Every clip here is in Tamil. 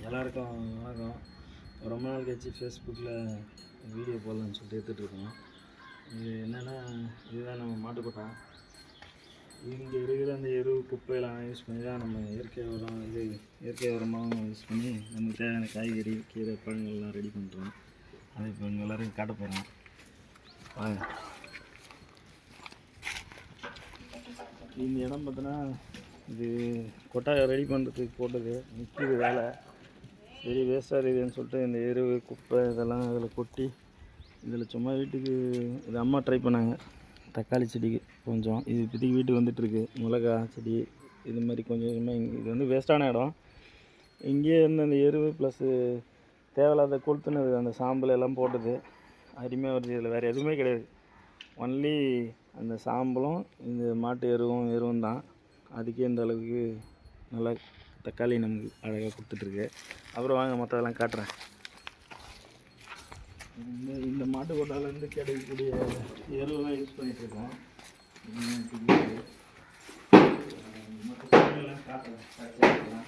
எல்லாருக்கும் வணக்கம். ரொம்ப நாள் கழிச்சு ஃபேஸ்புக்கில் வீடியோ போடலான்னு சொல்லிட்டு எடுத்துகிட்ருக்கோம். இது என்னென்னா, இதுதான் நம்ம மாட்டுக்கொட்டை. இங்கே இருக்கிற அந்த எரு குப்பையெல்லாம் யூஸ் பண்ணி தான் நம்ம இயற்கை உரமாகவும் யூஸ் பண்ணி நமக்கு தேவையான காய்கறி கீரை பழங்கள்லாம் ரெடி பண்ணுறோம். அதை இப்போ இங்கே எல்லோரும் காட்ட போகிறோம். வாங்க. இந்த இடம் பார்த்தோன்னா, இது கொட்டாய் ரெடி பண்ணுறதுக்கு போட்டது நிற்கிது வேலை. சரி வேஸ்ட்டாக இருக்குதுன்னு சொல்லிட்டு இந்த எரு குப்பை இதெல்லாம் அதில் கொட்டி இதில் சும்மா வீட்டுக்கு இது அம்மா ட்ரை பண்ணாங்க. தக்காளி செடிக்கு கொஞ்சம் இது இப்போதைக்கு வீட்டுக்கு வந்துட்டுருக்கு. மிளகா செடி இது மாதிரி கொஞ்சம் கொஞ்சமாக. இது வந்து வேஸ்ட்டான இடம். இங்கேயே இருந்து அந்த எரு ப்ளஸ்ஸு தேவையில்லாத கொளுத்துனது அந்த சாம்பல் எல்லாம் போட்டது அருமையாக வருது. இதில் வேறு எதுவுமே கிடையாது. ஒன்லி அந்த சாம்பலும் இந்த மாட்டு எருவும் தான். அதுக்கே இந்த அளவுக்கு நல்லா தக்காளி நமக்கு அழகாக கொடுத்துட்ருக்கு. அப்புறம் வாங்க மற்றதெல்லாம் காட்டுறேன். இந்த மாட்டு கொட்டாலேருந்து கிடைக்கக்கூடிய எருவெல்லாம் யூஸ் பண்ணிகிட்ருக்கோம். மற்றெல்லாம் காட்டுறேன்.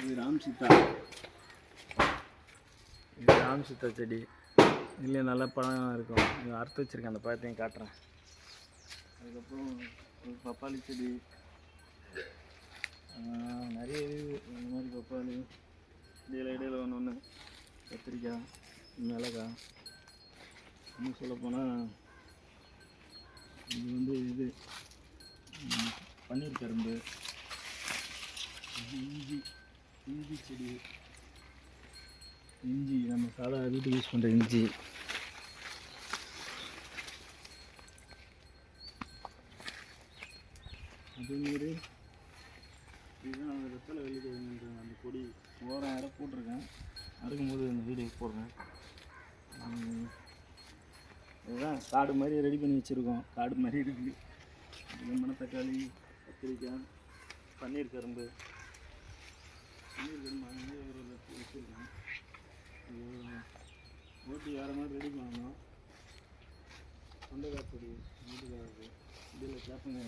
இது ராம் சீதா செடி. இதுலேயே நல்ல பழம் இருக்கும். இது அறுத்து வச்சுருக்கேன். அந்த பழத்தையும் காட்டுறேன். அதுக்கப்புறம் ஒரு பப்பாளி செடி நிறைய இந்த மாதிரி பப்பாளி இடையில ஒன்று கத்திரிக்காய் மிளகாய். இன்னும் சொல்லப்போனால் இது வந்து பன்னீர் கரும்பு, இஞ்சி செடி, இஞ்சி நம்ம சாதா வீட்டுக்கு யூஸ் பண்ணுற இஞ்சி. அதேமாரி இதுதான் அந்த வெத்தலை வெள்ளிக்கிழங்குன்ற அந்த கொடி ஓரம் இடம் போட்டிருக்கேன். அறுக்கும்போது இந்த வீடியோ போடுறேன். இதுதான் காடு மாதிரி ரெடி பண்ணி வச்சுருக்கோம். காடு மாதிரி இருக்குது. மணத்தக்காளி, கத்திரிக்காய், பன்னீர் கரும்பு அங்கேயே ஒரு வச்சுருக்கேன். ஓட்டி வேறு மாதிரி ரெடி பண்ணணும். தொண்டைக்காய் செடி வீட்டுக்காக இதில் கேப்பங்க.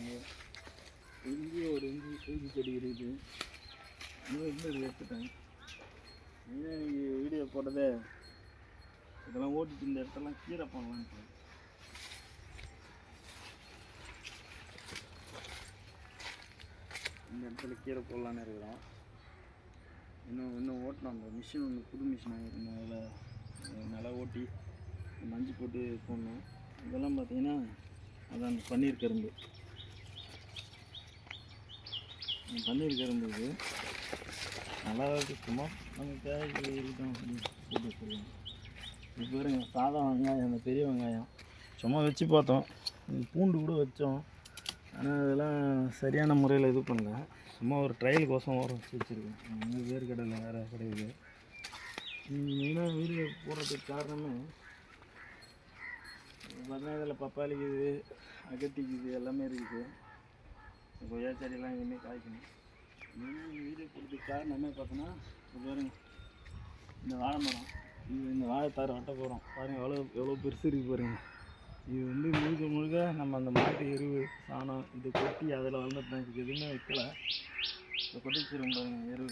இங்கேயும் ஒரு இஞ்சி செடி இருக்குது. இன்னும் இருந்தது எடுத்துட்டேன். மெயினாக இன்றைக்கி வீடியோ போட்டதே இதெல்லாம் ஓட்டிட்டு இந்த இடத்தெல்லாம் கீரை பண்ணலான்ட்டு. இந்த இடத்துல கீரை போடலான்னு இருக்கிறோம். இன்னும் ஓட்டணும். அந்த மிஷின் ஒன்று புது மிஷின் ஆகிருந்தோம். அதில் நல்லா ஓட்டி மஞ்சள் போட்டு போடணும். இதெல்லாம் பார்த்திங்கன்னா அதான் அந்த பன்னீர் கரும்பு. இது நல்லா சும்மா நம்ம தேவைக்கு இருக்கட்டும் அப்படின்னு போட்டு வச்சுருக்கோம். இப்போ பாருங்க, சாதா வெங்காயம், அந்த பெரிய வெங்காயம் சும்மா வச்சு பார்த்தோம். பூண்டு கூட வச்சோம். ஆனால் அதெல்லாம் சரியான முறையில் இது பண்ணல. சும்மா ஒரு ட்ரையலுக்கோசம் ஓரம் வச்சு வச்சுருக்கேன். வந்து வேர்க்கடலை வேறு கிடையாது. மெயினாக வீடியோ போடுறதுக்கு காரணமே பார்த்தீங்கன்னா இதில் பப்பாளிக்குது, அகத்திக்குது, எல்லாமே இருக்குது. கொய்யா செடியெல்லாம் எங்கேயுமே காய்க்கணும். மெயினாக வீடியோ போடுறதுக்கு காரணமே பார்த்தோன்னா பாருங்க, இந்த வாழை மரம். இந்த வாழைத்தார் வெட்ட போகிறோம். பாருங்கள் எவ்வளோ பெருசு இருக்குது பாருங்கள். இது வந்து முழுக்க நம்ம அந்த மாட்டு எருவு சாணம் இது கொட்டி அதில் வளர்ந்துட்டேன். இதுக்கு எதுவுமே வைக்கல. இதை கொட்டி வச்சுருவோம் பாருங்கள். எருவு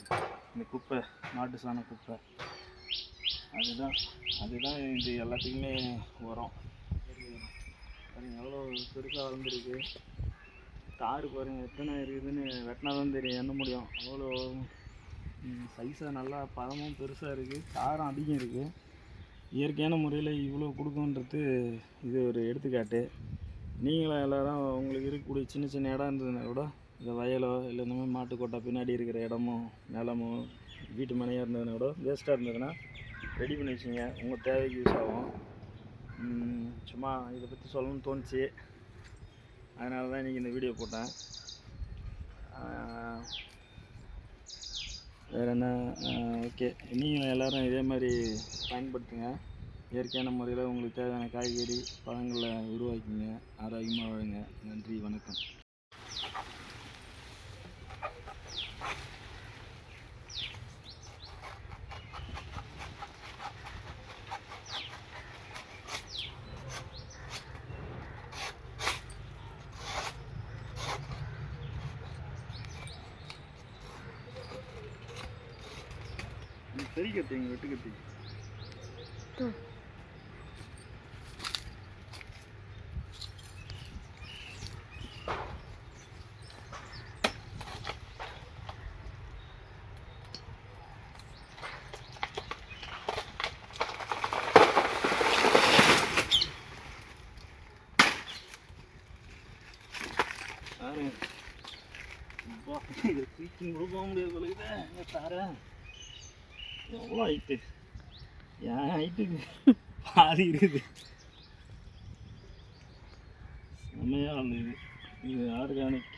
இந்த குப்பை, மாட்டு சாண குப்பை, அதுதான் இது எல்லாத்துக்குமே உரம். பாருங்கள் எவ்வளோ பெருசாக வளர்ந்துருக்கு. தார் பாருங்கள் எத்தனை இருக்குதுன்னு வெட்டினா தான் தெரியும், எண்ண முடியும். அவ்வளோ சைஸாக நல்லா பழமும் பெருசாக இருக்குது. தாரம் அதிகம் இருக்குது. இயற்கையான முறையில் இவ்வளோ கொடுக்குன்றது இது ஒரு எடுத்துக்காட்டு. நீங்களும் எல்லோரும் உங்களுக்கு இருக்கக்கூடிய சின்ன இடம் இருந்ததுன்னா கூட இந்த வயலோ இல்லை இந்த மாதிரி மாட்டுக்கொட்டை பின்னாடி இருக்கிற இடமோ நிலமோ வீட்டு மனையாக இருந்ததுன்னா கூட வேஸ்ட்டாக இருந்ததுன்னா ரெடி பண்ணி வச்சுங்க. உங்கள் தேவைக்கு யூஸ் ஆகும். சும்மா இதை பற்றி சொல்லணும்னு தோணுச்சு. அதனால தான் இன்றைக்கி இந்த வீடியோ போட்டேன். வேறு என்ன, ஓகே. நீங்களும் எல்லோரும் இதே மாதிரி பயன்படுத்துங்க. இயற்கையான முறையில் உங்களுக்கு தேவையான காய்கறி பழங்களை உருவாக்கிங்க. ஆரோக்கியமாக வாழுங்க. நன்றி, வணக்கம். பெரிய கத்தி எங்கள் வெட்டு கத்தி இதை தூக்கி கொடுக்க முடியாது போலக்குது. எங்கே தாரேன் எவ்வளோ ஹைட்டு, என் ஹைட்டுக்கு பாதி இருக்குது. செம்மையாக இருந்தது. இது ஆர்கானிக்.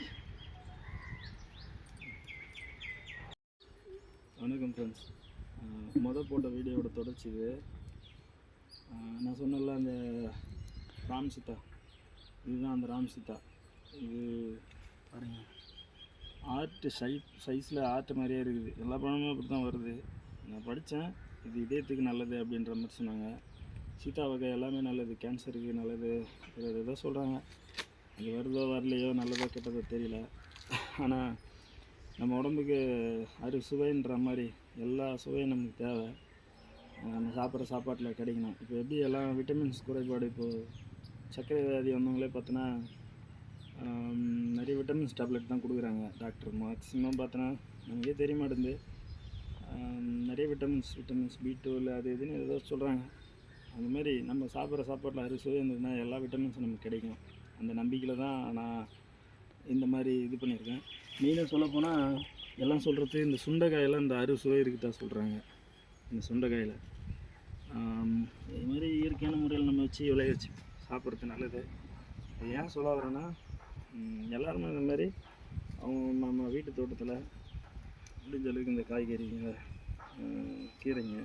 வணக்கம் ஃப்ரெண்ட்ஸ், போட்ட வீடியோவோட தொடர்ச்சி இது. நான் சொன்னல அந்த ராம் சீதா, இதுதான் அந்த ராம் சீதா. இது பாருங்கள், ஆர்ட் சைஸில் ஆர்ட் மாதிரியே இருக்குது. எல்லா பழமும் அப்படி தான் வருது. நான் படித்தேன், இது இதயத்துக்கு நல்லது அப்படின்ற மாதிரி சொன்னாங்க. சீதா வகை எல்லாமே நல்லது, கேன்சருக்கு நல்லது, ஏதோ சொல்கிறாங்க. அது வருதோ வரலையோ, நல்லதோ கெட்டதோ தெரியல. ஆனால் நம்ம உடம்புக்கு சுவைன்ற மாதிரி எல்லா சுவையும் நமக்கு தேவை. நம்ம சாப்பிட்ற சாப்பாட்டில் கிடைக்கணும். இப்போ எப்படி எல்லாம் விட்டமின்ஸ் குறைபாடு, இப்போது சர்க்கரை வியாதி வந்தவங்களே பார்த்தோன்னா நிறைய விட்டமின்ஸ் டேப்லெட் தான் கொடுக்குறாங்க டாக்டர். மேக்ஸிமம் பார்த்தோன்னா நமக்கே தெரிய மாட்டேங்குது. நிறைய விட்டமின்ஸ் B12 அது இதுன்னு ஏதோ சொல்கிறாங்க. அந்தமாரி நம்ம சாப்பிட்ற சாப்பாட்டில் அரிசுவை இருந்ததுன்னா எல்லா விட்டமின்ஸும் நமக்கு கிடைக்கும். அந்த நம்பிக்கையில் தான் நான் இந்த மாதிரி இது பண்ணியிருக்கேன். மெயினாக சொல்லப்போனால் எல்லாம் சொல்கிறது இந்த சுண்டைக்காயில் இந்த அறுசுவை இருக்குதா சொல்கிறாங்க. இந்த சுண்டைக்காயில் இது மாதிரி இயற்கையான முறையில் நம்ம வச்சு விளைய வச்சு சாப்பிட்றது நல்லது. அது ஏன் சொல்ல வரேன்னா, எல்லாருமே இந்த மாதிரி அவங்க நம்ம வீட்டு தோட்டத்தில் முடிஞ்ச அளவுக்கு இந்த காய்கறிங்க, கீரைங்க,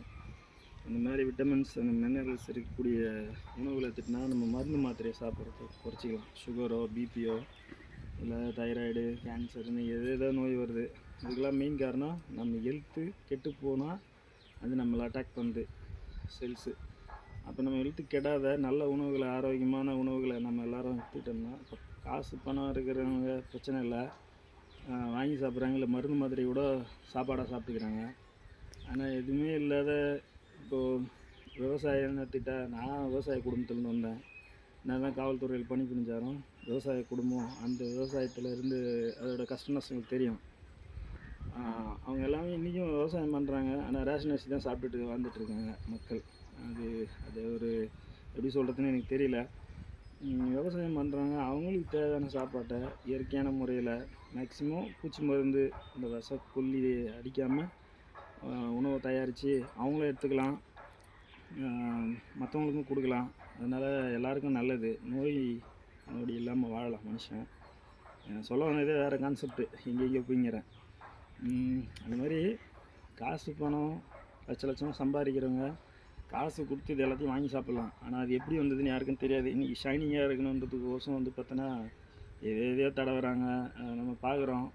அந்த மாதிரி விட்டமின்ஸ் அந்த மினரல்ஸ் இருக்கக்கூடிய உணவுகளை எடுத்துகிட்டா நம்ம மருந்து மாத்திரையை சாப்பிட்றது குறைச்சிக்கலாம். சுகரோ பிபியோ இல்லை தைராய்டு கேன்சர்னு எதோ நோய் வருது. இதுக்கெல்லாம் மெயின் காரணம் நம்ம ஹெல்த்து கெட்டு போனால் அது நம்மளை அட்டாக் பண்ணுது செல்ஸு. அப்போ நம்ம ஹெல்த்து கெடாத நல்ல உணவுகளை, ஆரோக்கியமான உணவுகளை நம்ம எல்லோரும் எடுத்துக்கிட்டோம்னா, இப்போ காசு பணம் இருக்கிறவங்க பிரச்சனை இல்லை, வாங்கி சாப்பிட்றாங்க. இல்லை மருந்து மாத்திரை கூட சாப்பாடாக சாப்பிட்டுக்கிறாங்க. ஆனால் எதுவுமே இல்லாத இப்போது விவசாயம் எடுத்துக்கிட்டா, நான் விவசாய குடும்பத்துலேருந்து வந்தேன். நான் தான் காவல்துறையில் பணி புரிஞ்சாலும் விவசாய குடும்பம். அந்த விவசாயத்தில் இருந்து அதோடய கஷ்ட நஷ்டங்கள் தெரியும். அவங்க எல்லாமே இன்றைக்கும் விவசாயம் பண்ணுறாங்க. ஆனால் ரேஷன் அரிசி தான் சாப்பிட்டுட்டு வாழ்ந்துட்டுருக்காங்க மக்கள். அது ஒரு எப்படி சொல்கிறதுன்னு எனக்கு தெரியல. விவசாயம் பண்ணுறாங்க, அவங்களுக்கு தேவையான சாப்பாட்டை இயற்கையான முறையில் மேக்ஸிமம் பூச்சி மருந்து இந்த கொல்லி அடிக்காமல் உணவை தயாரித்து அவங்களும் எடுத்துக்கலாம், மற்றவங்களுக்கும் கொடுக்கலாம். அதனால் எல்லாருக்கும் நல்லது. நோய் நொடி இல்லாமல் வாழலாம் மனுஷன். சொல்ல வந்ததே வேறு கான்செப்ட்டு, எங்கெங்கேயோ போய்ங்கிறேன். அந்த மாதிரி காசு பணம் லட்சம் சம்பாதிக்கிறவங்க காசு கொடுத்து இது எல்லாத்தையும் வாங்கி சாப்பிட்லாம். ஆனால் அது எப்படி வந்ததுன்னு யாருக்கும் தெரியாது. இன்றைக்கி ஷைனிங்காக இருக்கணுன்றதுக்கோசம் வந்து பார்த்தோன்னா எதையோ தடவுறாங்க. நம்ம பார்க்குறோம்,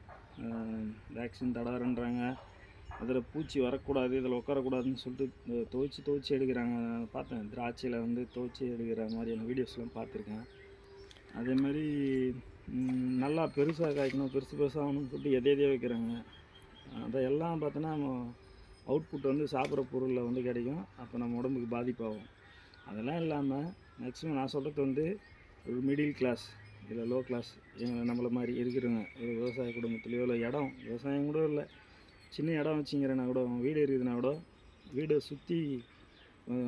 வேக்சின் தடவுறன்றாங்க. அதில் பூச்சி வரக்கூடாது, இதில் உட்காரக்கூடாதுன்னு சொல்லிட்டு துவைச்சி எடுக்கிறாங்க. நான் பார்த்தேன், திராட்சையில் வந்து துவைச்சி எடுக்கிற மாதிரியான வீடியோஸ்லாம் பார்த்துருக்கேன். அதேமாதிரி நல்லா பெருசாக காய்க்கணும், பெருசாகணும்னு சொல்லிட்டு எதையோ வைக்கிறாங்க. அதையெல்லாம் பார்த்தோன்னா அவுட்புட் வந்து சாப்பிட்ற பொருளில் வந்து கிடைக்கும். அப்போ நம்ம உடம்புக்கு பாதிப்பாகும். அதெல்லாம் இல்லாமல் மேக்ஸிமம் நான் சொல்கிறது வந்து ஒரு மிடில் கிளாஸ் இல்லை லோ கிளாஸ் நம்மளை மாதிரி இருக்கிறவங்க, ஒரு விவசாய குடும்பத்துலேயோ இல்லை விவசாயம் கூட இல்லை, சின்ன இடம் வச்சுங்கிறேன்னா கூட, வீடு இருக்குதுன்னா கூட வீடை சுற்றி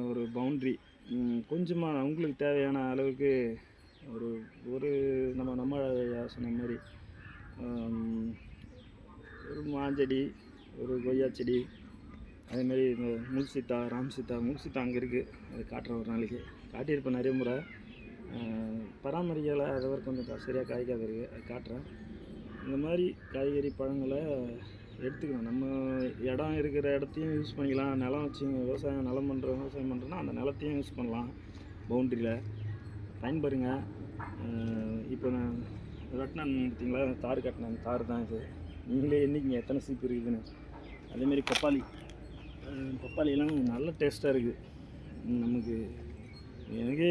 ஒரு பவுண்ட்ரி கொஞ்சமாக அவங்களுக்கு தேவையான அளவுக்கு ஒரு நம்ம சொன்ன மாதிரி ஒரு மாஞ்செடி, ஒரு கொய்யா செடி, அதேமாதிரி இந்த முல்சீத்தா, ராம் சீதா அங்கே இருக்குது. அதை காட்டுறேன், ஒரு நாளைக்கு காட்டியிருப்பேன் நிறைய முறை. பராமரிக்கலை, அதை கொஞ்சம் சரியாக காய்க்காத இருக்குது, அது காட்டுறேன். இந்த மாதிரி காய்கறி பழங்களை எடுத்துக்கணும். நம்ம இடம் இருக்கிற இடத்தையும் யூஸ் பண்ணிக்கலாம். நிலம் வச்சு விவசாயம் பண்ணுறோன்னா அந்த நிலத்தையும் யூஸ் பண்ணலாம். பவுண்ட்ரியில் பயன்பெறுங்க. இப்போ நான் வெட்டினான் பார்த்தீங்களா, தார் கட்டினேன், தார் தான் இது. நீங்களே எண்ணிக்கிங்க எத்தனை சீப்பு இருக்குதுன்னு. அதேமாரி பப்பாளியெல்லாம் நல்ல டேஸ்ட்டாக இருக்குது. நமக்கு எனக்கே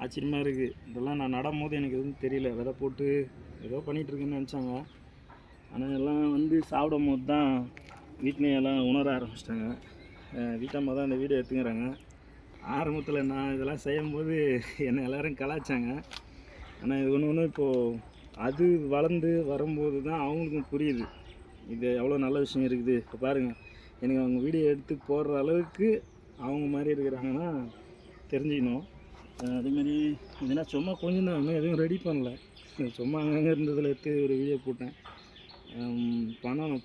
ஆச்சரியமாக இருக்குது. இதெல்லாம் நான் நடும்போது எனக்கு எதுவும் தெரியல, விதை போட்டு ஏதோ பண்ணிகிட்ருக்குன்னு நினச்சாங்க. ஆனால் எல்லாம் வந்து சாப்பிடும் போது தான் வீட்லேயும் எல்லாம் உணர ஆரம்பிச்சிட்டாங்க. வீட்டம்மா தான் இந்த வீடியோ எடுத்துக்கிறாங்க. ஆரம்பத்தில் நான் இதெல்லாம் செய்யும்போது என்னை எல்லோரும் கலாய்ச்சாங்க. ஆனால் இது ஒன்று ஒன்று இப்போது அது வளர்ந்து வரும்போது தான் அவங்களுக்கும் புரியுது இது எவ்வளோ நல்ல விஷயம் இருக்குது. இப்போ பாருங்கள், எனக்கு அவங்க வீடியோ எடுத்து போடுற அளவுக்கு அவங்க மாதிரி இருக்கிறாங்கன்னா தெரிஞ்சுக்கணும். அதேமாரி இதுனா சும்மா கொஞ்சம் தான், இன்னும் எதுவும் ரெடி பண்ணல. சும்மா அங்கங்கே இருந்ததில் எடுத்து ஒரு வீடியோ போட்டேன்.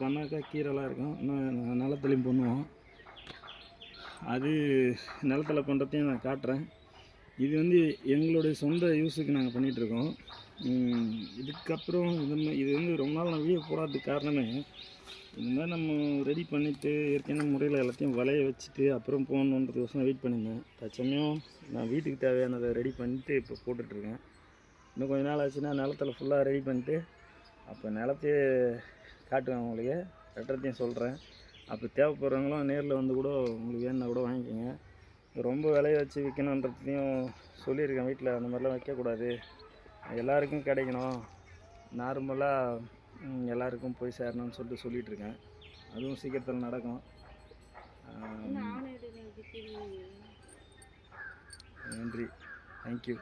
பண்ணாக்கா கீரைலாம் இருக்கும், இன்னும் நிலத்துலையும் பண்ணுவோம். அது நிலத்தில் பண்ணுறதையும் நான் காட்டுறேன். இது வந்து எங்களுடைய சொந்த யூஸுக்கு நாங்கள் பண்ணிகிட்ருக்கோம். இதுக்கப்புறம் இது வந்து ரொம்ப நாள் நான் வீடியோ போடாததுக்கு காரணமே, இந்த மாதிரி நம்ம ரெடி பண்ணிவிட்டு இயற்கையான முறையில் எல்லாத்தையும் வளைய வச்சுட்டு அப்புறம் போகணுன்றதுக்கோசரம் வெயிட் பண்ணியிருந்தேன். தற்சமயம் நான் வீட்டுக்கு தேவையானதை ரெடி பண்ணிவிட்டு இப்போ போட்டுட்ருக்கேன். இன்னும் கொஞ்சம் நாள் ஆச்சுன்னா நிலத்தில் ஃபுல்லாக ரெடி பண்ணிட்டு அப்போ நிலத்தையே காட்டுவேன் உங்களுக்கு, வெட்டுறதையும் சொல்கிறேன். அப்போ தேவைப்படுறவங்களும் நேரில் வந்து கூட உங்களுக்கு வேணுன்னா கூட வாங்கிக்கோங்க. ரொம்ப விளைய வச்சு விற்கணுன்றதையும் சொல்லியிருக்கேன் வீட்டில். அந்த மாதிரிலாம் வைக்கக்கூடாது, எல்லாருக்கும் கிடைக்கணும், நார்மலாக எல்லாருக்கும் போய் சேரணும்னு சொல்லிகிட்ருக்கேன். அதுவும் சீக்கிரத்தில் நடக்கும். நன்றி, தேங்க்யூ.